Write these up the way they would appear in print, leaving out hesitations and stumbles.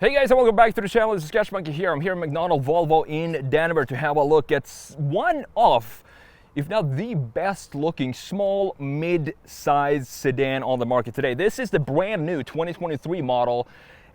Hey guys, and welcome back to the channel. This is TheSketchMonkey here. I'm here at McDonald Volvo in Denver to have a look at one of, if not the best looking small mid-sized sedan on the market today. This is the brand new 2023 model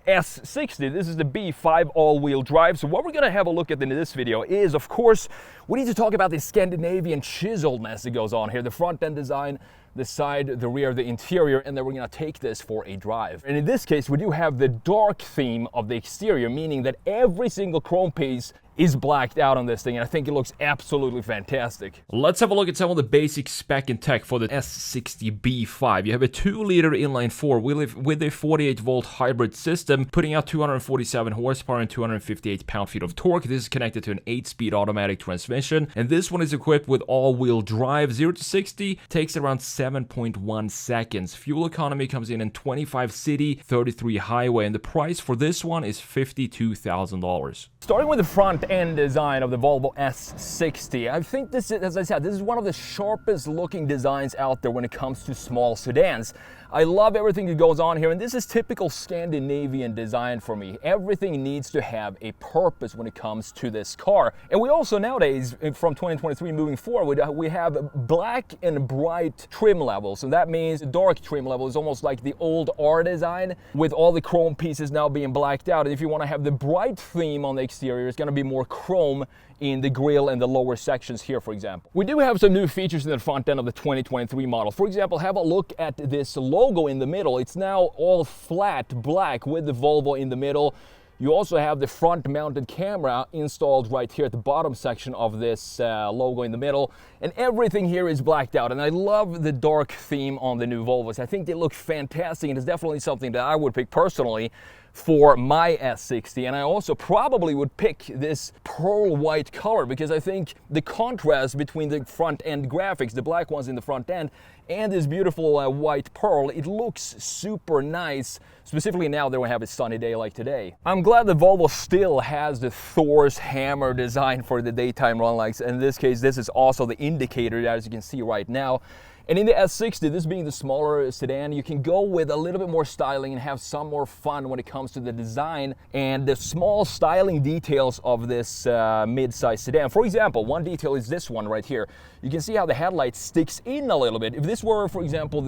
S60. This is the B5 all-wheel drive. So what we're going to have a look at in this video is, of course, we need to talk about the Scandinavian chiseledness that goes on here, the front end design, the side, the rear, the interior, and then we're going to take this for a drive. And in this case, we do have the dark theme of the exterior, meaning that every single chrome piece is blacked out on this thing, and I think it looks absolutely fantastic. Let's have a look at some of the basic spec and tech for the S60 B5. You have a 2-liter inline-4 with a 48-volt hybrid system, putting out 247 horsepower and 258 pound-feet of torque. This is connected to an 8-speed automatic transmission, and this one is equipped with all-wheel drive. 0 to 60 takes around 7.1 seconds. Fuel economy comes in 25 city, 33 highway, and the price for this one is $52,000. Starting with the front end design of the Volvo S60, I think this is, as I said, this is one of the sharpest looking designs out there when it comes to small sedans. I love everything that goes on here, and this is typical Scandinavian design for me. Everything needs to have a purpose when it comes to this car. And we also nowadays, from 2023 moving forward, we have black and bright trim levels. And that means dark trim level is almost like the old R design, with all the chrome pieces now being blacked out. And if you want to have the bright theme on the exterior, it's going to be more chrome in the grille and the lower sections here, for example. We do have some new features in the front end of the 2023 model. For example, have a look at this logo in the middle. It's now all flat black with the Volvo in the middle. You also have the front mounted camera installed right here at the bottom section of this logo in the middle, and everything here is blacked out. And I love the dark theme on the new Volvos. I think they look fantastic, and it's definitely something that I would pick personally for my S60. And I also probably would pick this pearl white color, because I think the contrast between the front end graphics, the black ones in the front end, and this beautiful white pearl, it looks super nice, specifically now that we have a sunny day like today. I'm glad that Volvo still has the Thor's hammer design for the daytime run lights. In this case, this is also the indicator, as you can see right now. And in the S60, this being the smaller sedan, you can go with a little bit more styling and have some more fun when it comes to the design and the small styling details of this mid-size sedan. For example, one detail is this one right here. You can see how the headlight sticks in a little bit. If this were, for example,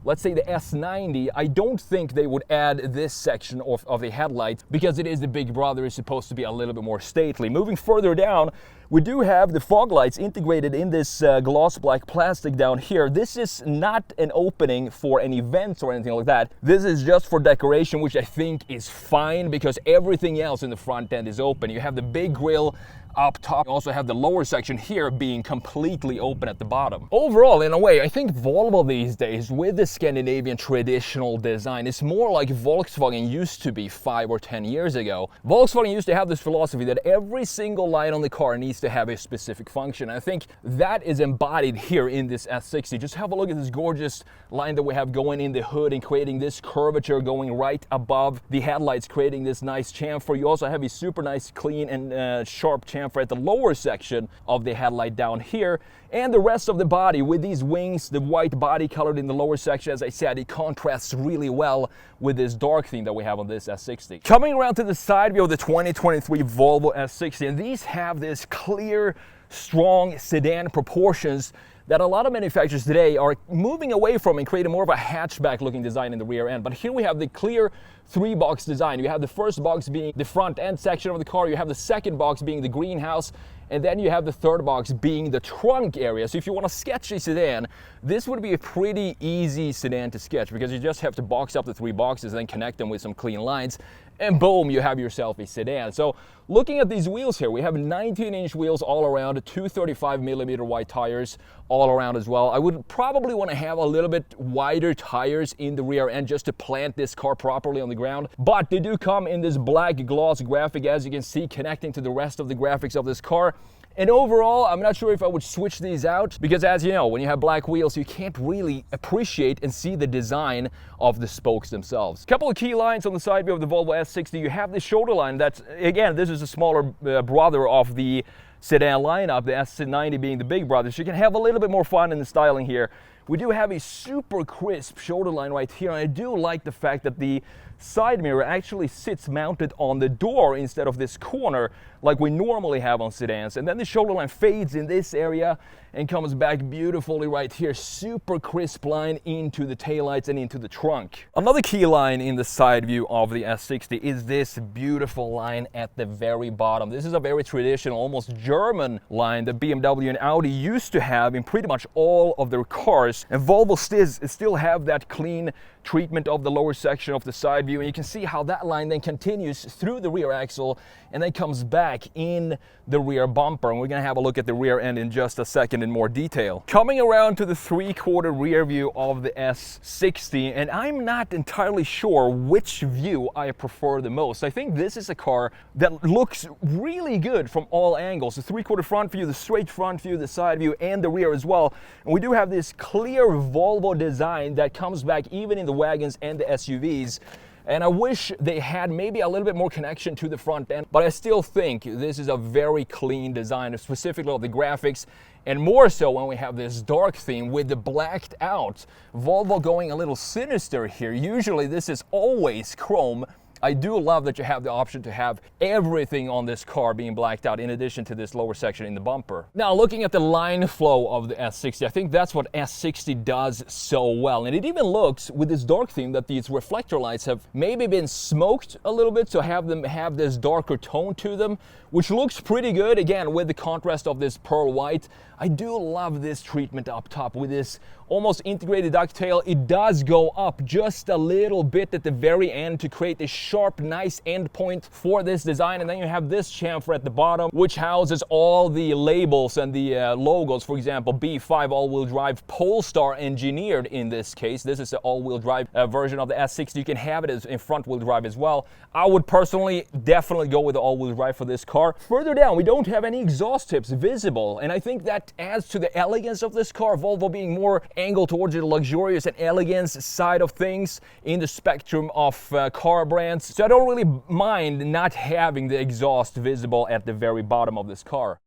let's say the S90, I don't think they would add this section of the headlight, because it is the big brother, is supposed to be a little bit more stately. Moving further down, we do have the fog lights integrated in this gloss black plastic down here. This is not an opening for any vents or anything like that. This is just for decoration, which I think is fine, because everything else in the front end is open. You have the big grille up top. You also have the lower section here being completely open at the bottom. Overall, in a way, I think Volvo these days, with the Scandinavian traditional design, is more like Volkswagen used to be 5 or 10 years ago. Volkswagen used to have this philosophy that every single light on the car needs to have a specific function. I think that is embodied here in this S60. Just have a look at this gorgeous line that we have going in the hood and creating this curvature going right above the headlights, creating this nice chamfer. You also have a super nice, clean and sharp chamfer at the lower section of the headlight down here, and the rest of the body with these wings, the white body colored in the lower section. As I said, it contrasts really well with this dark theme that we have on this S60. Coming around to the side view of the 2023 Volvo S60, and these have this clear, strong sedan proportions that a lot of manufacturers today are moving away from and creating more of a hatchback looking design in the rear end. But here we have the clear 3-box design. You have the first box being the front end section of the car, you have the second box being the greenhouse, and then you have the third box being the trunk area. So if you want to sketch a sedan, this would be a pretty easy sedan to sketch, because you just have to box up the 3 boxes and then connect them with some clean lines, and boom, you have yourself a sedan. So looking at these wheels here, we have 19-inch wheels all around, 235mm wide tires all around as well. I would probably want to have a little bit wider tires in the rear end just to plant this car properly on the ground, but they do come in this black gloss graphic, as you can see, connecting to the rest of the graphics of this car. And overall, I'm not sure if I would switch these out, because as you know, when you have black wheels, you can't really appreciate and see the design of the spokes themselves. A couple of key lines on the side view of the Volvo S60. You have the shoulder line. That's, again, this is a smaller brother of the sedan lineup, the S90 being the big brother. So you can have a little bit more fun in the styling here. We do have a super crisp shoulder line right here, and I do like the fact that the side mirror actually sits mounted on the door instead of this corner like we normally have on sedans. And then the shoulder line fades in this area and comes back beautifully right here. Super crisp line into the taillights and into the trunk. Another key line in the side view of the S60 is this beautiful line at the very bottom. This is a very traditional, almost German line that BMW and Audi used to have in pretty much all of their cars. And Volvo still have that clean treatment of the lower section of the side view. And you can see how that line then continues through the rear axle and then comes back in the rear bumper. And we're gonna have a look at the rear end in just a second in more detail. Coming around to the 3/4 rear view of the S60, and I'm not entirely sure which view I prefer the most. I think this is a car that looks really good from all angles. The 3/4 front view, the straight front view, the side view, and the rear as well. And we do have this clear Volvo design that comes back even in the wagons and the SUVs. And I wish they had maybe a little bit more connection to the front end, but I still think this is a very clean design, specifically of the graphics, and more so when we have this dark theme with the blacked out. Volvo going a little sinister here. Usually this is always chrome. I do love that you have the option to have everything on this car being blacked out in addition to this lower section in the bumper. Now, looking at the line flow of the S60, I think that's what S60 does so well. And it even looks, with this dark theme, that these reflector lights have maybe been smoked a little bit to have them have this darker tone to them, which looks pretty good, again, with the contrast of this pearl white. I do love this treatment up top with this almost integrated ducktail. It does go up just a little bit at the very end to create a sharp, nice end point for this design. And then you have this chamfer at the bottom, which houses all the labels and the logos. For example, B5 all-wheel drive, Polestar engineered in this case. This is the all-wheel drive version of the S60. You can have it as in front-wheel drive as well. I would personally definitely go with the all-wheel drive for this car. Further down, we don't have any exhaust tips visible, and I think that adds to the elegance of this car. Volvo being more angled towards the luxurious and elegance side of things in the spectrum of car brands. So I don't really mind not having the exhaust visible at the very bottom of this car.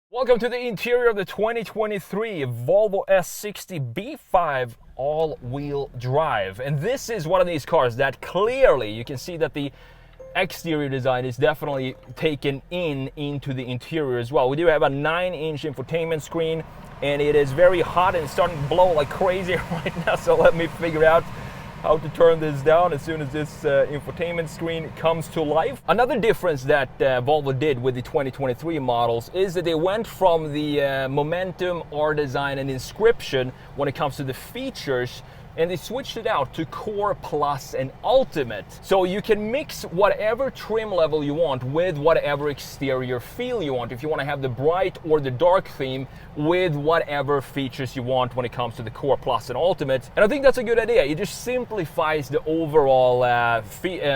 Welcome to the interior of the 2023 Volvo S60 B5 all-wheel drive. And this is one of these cars that clearly you can see that the exterior design is definitely taken into the interior as well. We do have a 9-inch infotainment screen, and it is very hot and it's starting to blow like crazy right now, so let me figure out how to turn this down as soon as this infotainment screen comes to life. Another difference that Volvo did with the 2023 models is that they went from the Momentum, R Design, and Inscription when it comes to the features, and they switched it out to Core, Plus, and Ultimate. So you can mix whatever trim level you want with whatever exterior feel you want. If you want to have the bright or the dark theme with whatever features you want when it comes to the Core, Plus, and Ultimate. And I think that's a good idea. It just simplifies the overall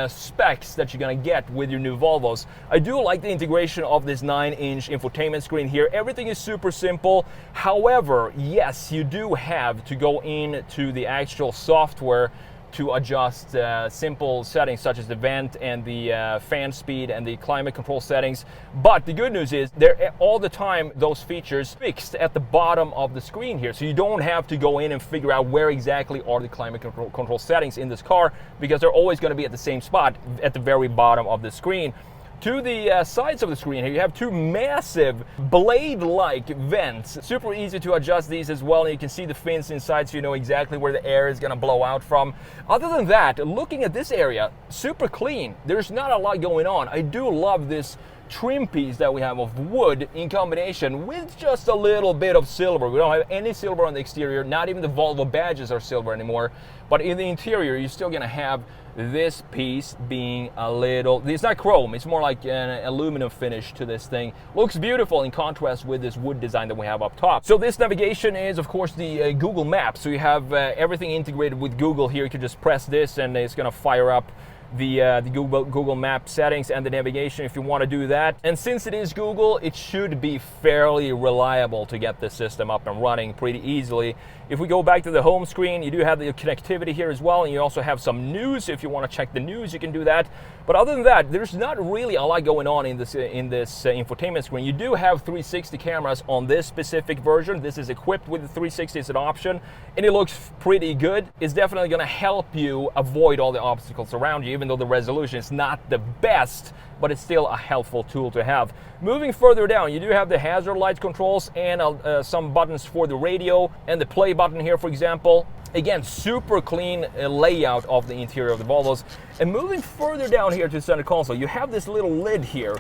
specs that you're gonna get with your new Volvos. I do like the integration of this 9-inch infotainment screen here. Everything is super simple. However, yes, you do have to go into the actual software to adjust simple settings such as the vent and the fan speed and the climate control settings. But the good news is they're all the time those features fixed at the bottom of the screen here, so you don't have to go in and figure out where exactly are the climate control settings in this car, because they're always going to be at the same spot at the very bottom of the screen. To the sides of the screen here, you have two massive blade-like vents. Super easy to adjust these as well, and you can see the fins inside so you know exactly where the air is gonna blow out from. Other than that, looking at this area, super clean. There's not a lot going on. I do love this trim piece that we have of wood in combination with just a little bit of silver. We don't have any silver on the exterior, not even the Volvo badges are silver anymore. But in the interior, you're still gonna have this piece being a little, it's not chrome, it's more like an aluminum finish to this thing. Looks beautiful in contrast with this wood design that we have up top. So this navigation is of course the Google Maps. So you have everything integrated with Google here. You can just press this and it's gonna fire up the Google Map settings and the navigation if you want to do that. And since it is Google, it should be fairly reliable to get this system up and running pretty easily. If we go back to the home screen, you do have the connectivity here as well, and you also have some news. If you want to check the news, you can do that. But other than that, there's not really a lot going on in this infotainment screen. You do have 360 cameras on this specific version. This is equipped with the 360 as an option, and it looks pretty good. It's definitely going to help you avoid all the obstacles around you, even though the resolution is not the best, but it's still a helpful tool to have. Moving further down, you do have the hazard light controls and some buttons for the radio and the play button here, for example. Again, super clean layout of the interior of the Volvos. And moving further down here to the center console, you have this little lid here.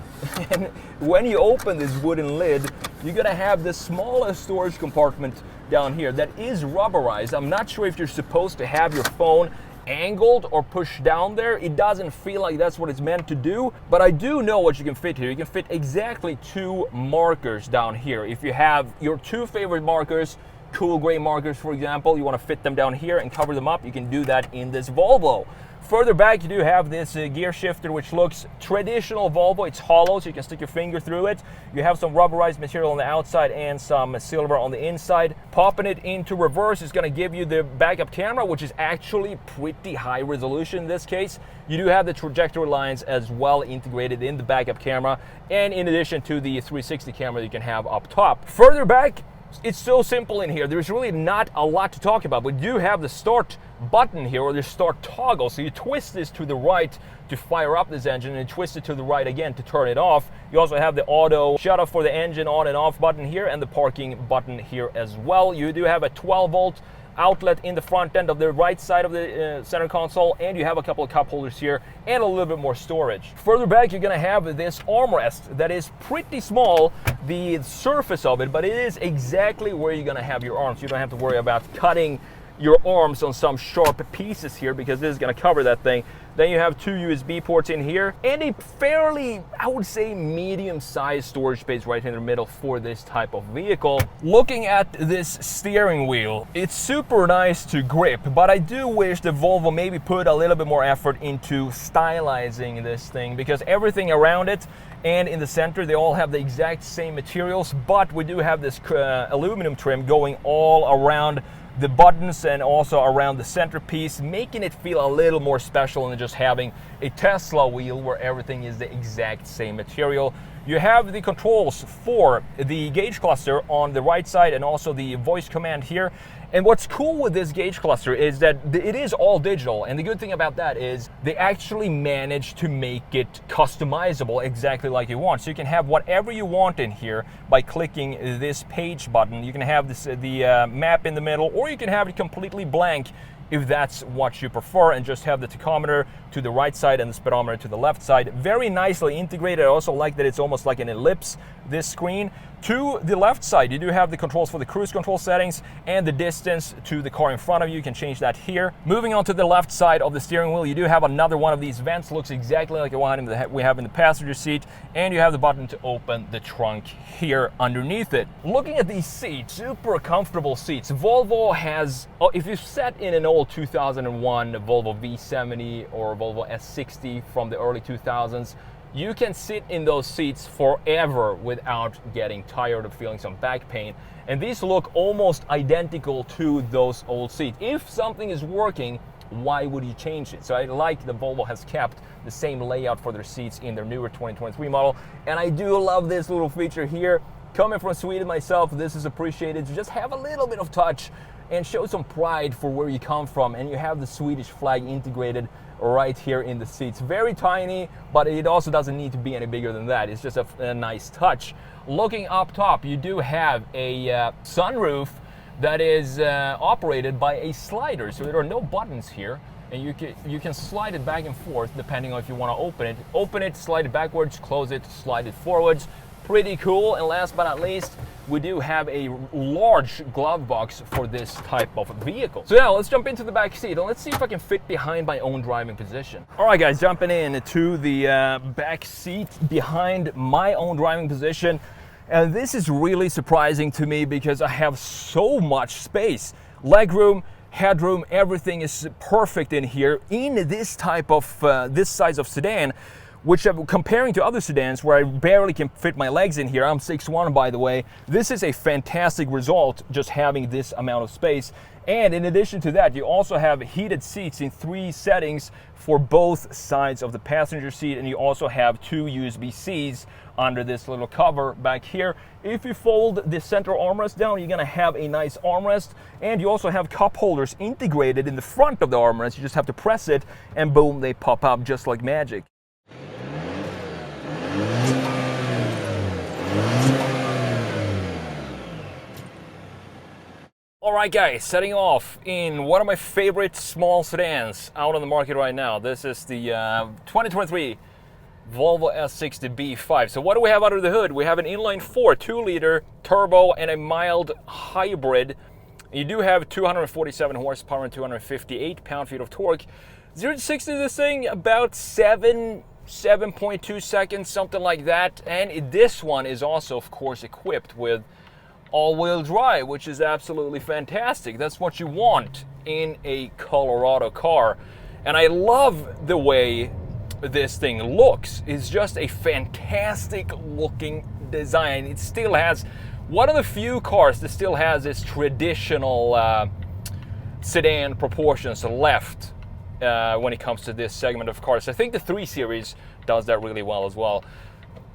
And when you open this wooden lid, you're gonna have the smallest storage compartment down here that is rubberized. I'm not sure if you're supposed to have your phone angled or pushed down there. It doesn't feel like that's what it's meant to do, but I do know what you can fit here. You can fit exactly 2 markers down here. If you have your 2 favorite markers, cool gray markers, for example, you want to fit them down here and cover them up, you can do that in this Volvo. Further back, you do have this gear shifter, which looks traditional Volvo. It's hollow, so you can stick your finger through it. You have some rubberized material on the outside and some silver on the inside. Popping it into reverse is going to give you the backup camera, which is actually pretty high resolution in this case. You do have the trajectory lines as well integrated in the backup camera, and in addition to the 360 camera you can have up top. Further back, it's so simple in here. There's really not a lot to talk about. We do have the start button here, or the start toggle. So you twist this to the right to fire up this engine, and twist it to the right again to turn it off. You also have the auto shut off for the engine on and off button here, and the parking button here as well. You do have a 12-volt outlet in the front end of the right side of the center console, and you have a couple of cup holders here and a little bit more storage. Further back, you're gonna have this armrest that is pretty small, the surface of it, but it is exactly where you're gonna have your arms. You don't have to worry about cutting your arms on some sharp pieces here, because this is going to cover that thing. Then you have 2 USB ports in here, and a fairly, I would say, medium-sized storage space right in the middle for this type of vehicle. Looking at this steering wheel, it's super nice to grip, but I do wish the Volvo maybe put a little bit more effort into stylizing this thing, because everything around it and in the center, they all have the exact same materials, but we do have this aluminum trim going all around the buttons and also around the centerpiece, making it feel a little more special than just having a Tesla wheel where everything is the exact same material. You have the controls for the gauge cluster on the right side and also the voice command here. And what's cool with this gauge cluster is that it is all digital, and the good thing about that is they actually managed to make it customizable exactly like you want. So you can have whatever you want in here by clicking this page button. You can have this, the map in the middle, or you can have it completely blank if that's what you prefer, and just have the tachometer to the right side and the speedometer to the left side. Very nicely integrated. I also like that it's almost like an ellipse, this screen. To the left side, you do have the controls for the cruise control settings and the distance to the car in front of you. You can change that here. Moving on to the left side of the steering wheel, you do have another one of these vents. Looks exactly like the one we have in the passenger seat, and you have the button to open the trunk here underneath it. Looking at these seats, super comfortable seats. Volvo has, if you sat in an old 2001 Volvo V70 or Volvo S60 from the early 2000s, you can sit in those seats forever without getting tired of feeling some back pain. And these look almost identical to those old seats. If something is working, why would you change it? So I like that Volvo has kept the same layout for their seats in their newer 2023 model. And I do love this little feature here. Coming from Sweden myself, this is appreciated to just have a little bit of touch and show some pride for where you come from. And you have the Swedish flag integrated right here in the seats. Very tiny, but it also doesn't need to be any bigger than that. It's just a nice touch. Looking up top, you do have a sunroof that is operated by a slider. So there are no buttons here, and you can slide it back and forth depending on if you want to open it, slide it backwards, close it, slide it forwards. Pretty cool. And last but not least, we do have a large glove box for this type of vehicle. So now let's jump into the back seat and let's see if I can fit behind my own driving position. All right, guys, jumping in to the back seat behind my own driving position. And this is really surprising to me because I have so much space. Legroom, headroom, everything is perfect in here. In this type of, this size of sedan, which comparing to other sedans where I barely can fit my legs in here, I'm 6'1", by the way, this is a fantastic result just having this amount of space. And in addition to that, you also have heated seats in 3 settings for both sides of the passenger seat, and you also have 2 USB-Cs under this little cover back here. If you fold the center armrest down, you're gonna have a nice armrest, and you also have cup holders integrated in the front of the armrest. You just have to press it, and boom, they pop up just like magic. Alright guys, setting off in one of my favorite small sedans out on the market right now. This is the 2023 Volvo S60 B5. So what do we have under the hood? We have an inline-4 2-liter turbo and a mild hybrid. You do have 247 horsepower and 258 pound-feet of torque. 0 to 60 this thing about 7.2 seconds, something like that. And this one is also, of course, equipped with all-wheel drive, which is absolutely fantastic. That's what you want in a Colorado car. And I love the way this thing looks. It's just a fantastic looking design. It still has one of the few cars that still has its traditional sedan proportions left when it comes to this segment of cars. I think the 3 Series does that really well as well.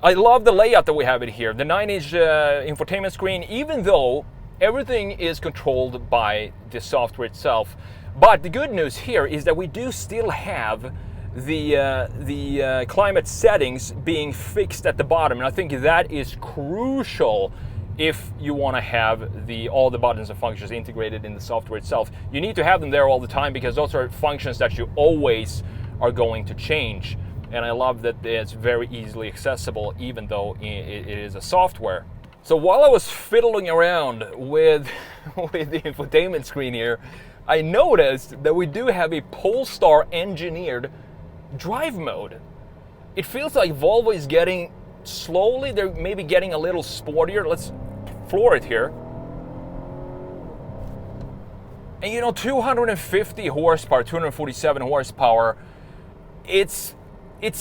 I love the layout that we have in here. The 9-inch infotainment screen, even though everything is controlled by the software itself. But the good news here is that we do still have the climate settings being fixed at the bottom. And I think that is crucial if you want to have all the buttons and functions integrated in the software itself. You need to have them there all the time because those are functions that you always are going to change. And I love that it's very easily accessible, even though it is a software. So while I was fiddling around with the infotainment screen here, I noticed that we do have a Polestar engineered drive mode. It feels like Volvo is getting slowly, they're maybe getting a little sportier. Let's floor it here. And you know, 250 horsepower, 247 horsepower, it's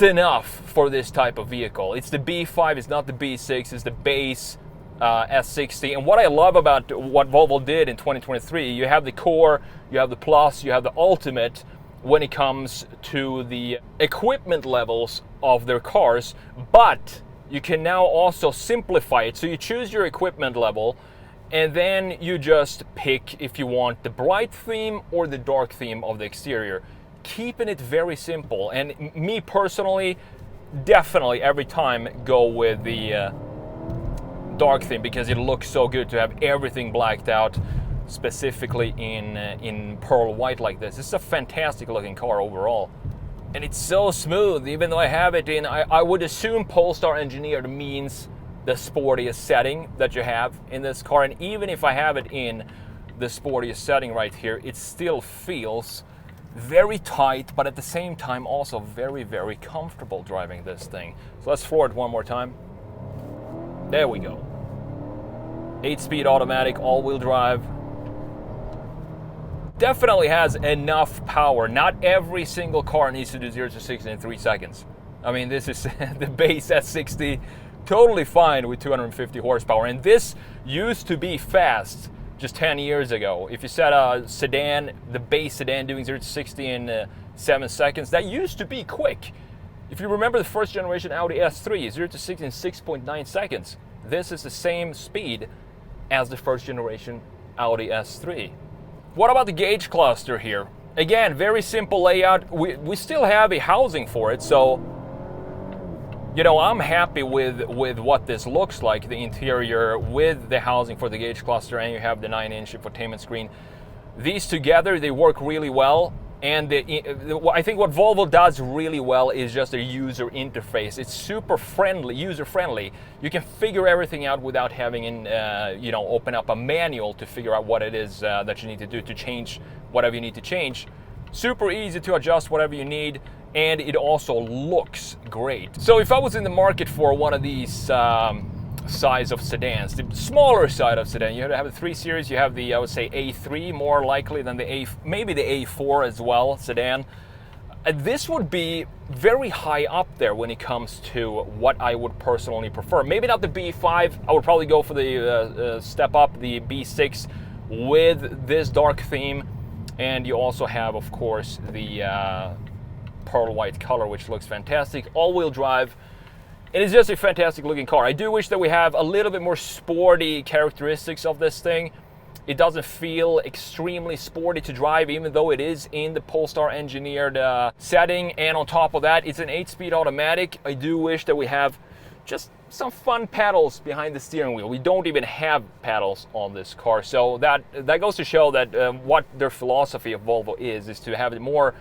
enough for this type of vehicle. It's the B5, it's not the B6, it's the base S60. And what I love about what Volvo did in 2023, you have the Core, you have the Plus, you have the Ultimate when it comes to the equipment levels of their cars, but you can now also simplify it. So you choose your equipment level, and then you just pick if you want the bright theme or the dark theme of the exterior. Keeping it very simple. And me personally, definitely every time go with the dark theme because it looks so good to have everything blacked out, specifically in pearl white like this. It's a fantastic looking car overall. And it's so smooth, even though I have it in, I would assume Polestar engineered means the sportiest setting that you have in this car. And even if I have it in the sportiest setting right here, it still feels very tight, but at the same time also very, very comfortable driving this thing. So let's floor it one more time. There we go. 8-speed automatic, all-wheel drive. Definitely has enough power. Not every single car needs to do 0 to 60 in 3 seconds. I mean, this is the base S60, totally fine with 250 horsepower. And this used to be fast just 10 years ago. If you set a sedan, the base sedan doing 0 to 60 in 7 seconds, that used to be quick. If you remember the first generation Audi S3, 0 to 60 in 6.9 seconds. This is the same speed as the first generation Audi S3. What about the gauge cluster here? Again, very simple layout. We still have a housing for it, so you know, I'm happy with what this looks like, the interior with the housing for the gauge cluster, and you have the 9-inch infotainment screen. These together, they work really well. And I think what Volvo does really well is just their user interface. It's super friendly, user-friendly. You can figure everything out without having, you know, open up a manual to figure out what it is that you need to do to change whatever you need to change. Super easy to adjust whatever you need, and it also looks great. So if I was in the market for one of these size of sedans, the smaller side of sedan, you have the 3 Series, you have the, I would say, A3 more likely than the maybe the A4 as well sedan. This would be very high up there when it comes to what I would personally prefer. Maybe not the B5. I would probably go for the step up, the B6 with this dark theme. And you also have, of course, the pearl white color, which looks fantastic. All-wheel drive. It is just a fantastic looking car. I do wish that we have a little bit more sporty characteristics of this thing. It doesn't feel extremely sporty to drive, even though it is in the Polestar engineered setting. And on top of that, it's an 8-speed automatic. I do wish that we have just some fun pedals behind the steering wheel. We don't even have pedals on this car. So that goes to show that what their philosophy of Volvo is to have it more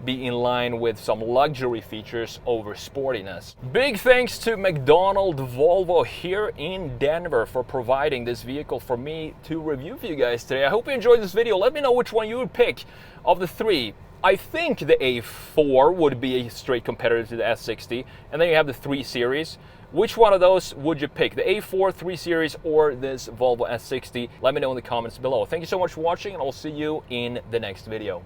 be in line with some luxury features over sportiness. Big thanks to McDonald Volvo here in Denver for providing this vehicle for me to review for you guys today. I hope you enjoyed this video. Let me know which one you would pick of the three. I think the A4 would be a straight competitor to the S60, and then you have the 3 Series. Which one of those would you pick? The A4, 3 Series, or this Volvo S60? Let me know in the comments below. Thank you so much for watching, and I'll see you in the next video.